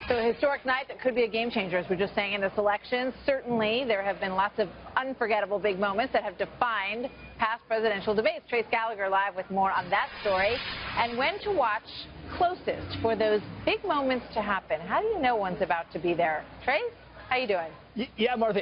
So a historic night that could be a game changer, as we're just saying, in this election. Certainly, there have been lots of unforgettable big moments that have defined past presidential debates. Trace Gallagher live with more on that story and when to watch closest for those big moments to happen. How do you know one's about to be there? Trace, how you doing? Yeah, Martha,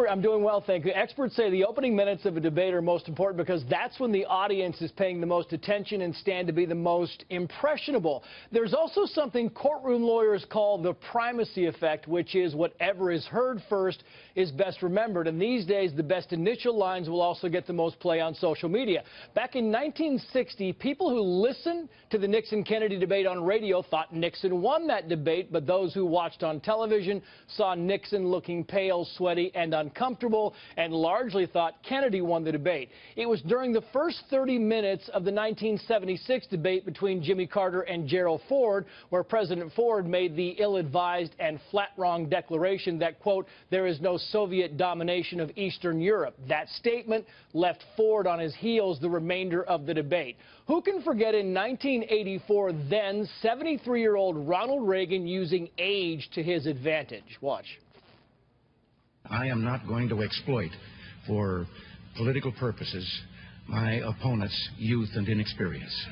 I'm doing well, thank you. Experts say the opening minutes of a debate are most important because that's when the audience is paying the most attention and stand to be the most impressionable. There's also something courtroom lawyers call the primacy effect, which is whatever is heard first is best remembered. And these days, the best initial lines will also get the most play on social media. Back in 1960, people who listened to the Nixon-Kennedy debate on radio thought Nixon won that debate, but those who watched on television saw Nixon looking pale, sweaty, and uncomfortable, and largely thought Kennedy won the debate. It was during the first 30 minutes of the 1976 debate between Jimmy Carter and Gerald Ford, where President Ford made the ill-advised and flat-wrong declaration that, quote, there is no Soviet domination of Eastern Europe. That statement left Ford on his heels the remainder of the debate. Who can forget in 1984, then 73-year-old Ronald Reagan using age to his advantage? Watch. I am not going to exploit for political purposes my opponent's youth and inexperience.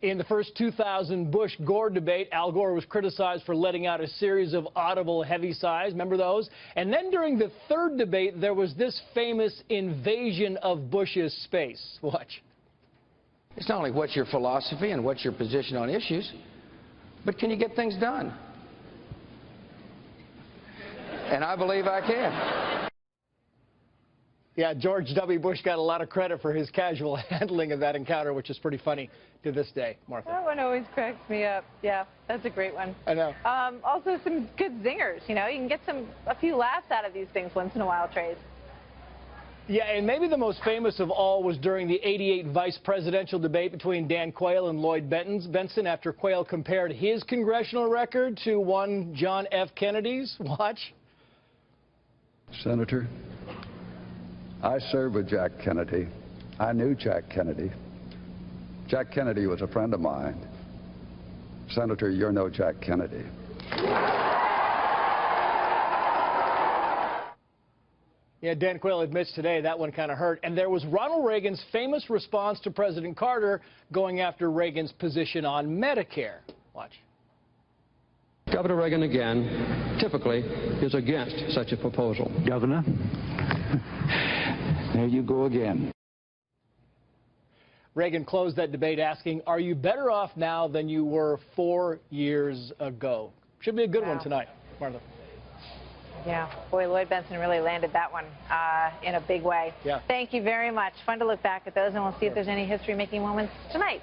In the first 2000 Bush-Gore debate, Al Gore was criticized for letting out a series of audible heavy sighs. Remember those? And then during the third debate, there was this famous invasion of Bush's space. Watch. It's not only what's your philosophy and what's your position on issues, but can you get things done? And I believe I can. Yeah, George W. Bush got a lot of credit for his casual handling of that encounter, which is pretty funny to this day, Martha. That one always cracks me up. Yeah, that's a great one. I know. Also, some good zingers. You know, you can get a few laughs out of these things once in a while, Trace. Yeah, and maybe the most famous of all was during the '88 vice presidential debate between Dan Quayle and Lloyd Benson after Quayle compared his congressional record to one John F. Kennedy's. Watch. Senator, I served with Jack Kennedy. I knew Jack Kennedy. Jack Kennedy was a friend of mine. Senator, you're no Jack Kennedy. Yeah, Dan Quayle admits today that one kind of hurt. And there was Ronald Reagan's famous response to President Carter going after Reagan's position on Medicare. Watch. Governor Reagan, again, typically is against such a proposal. Governor, there you go again. Reagan closed that debate asking, are you better off now than you were 4 years ago? Should be a good one tonight, Martha. Yeah, boy, Lloyd Benson really landed that one in a big way. Yeah. Thank you very much. Fun to look back at those, and we'll see if there's any history-making moments tonight.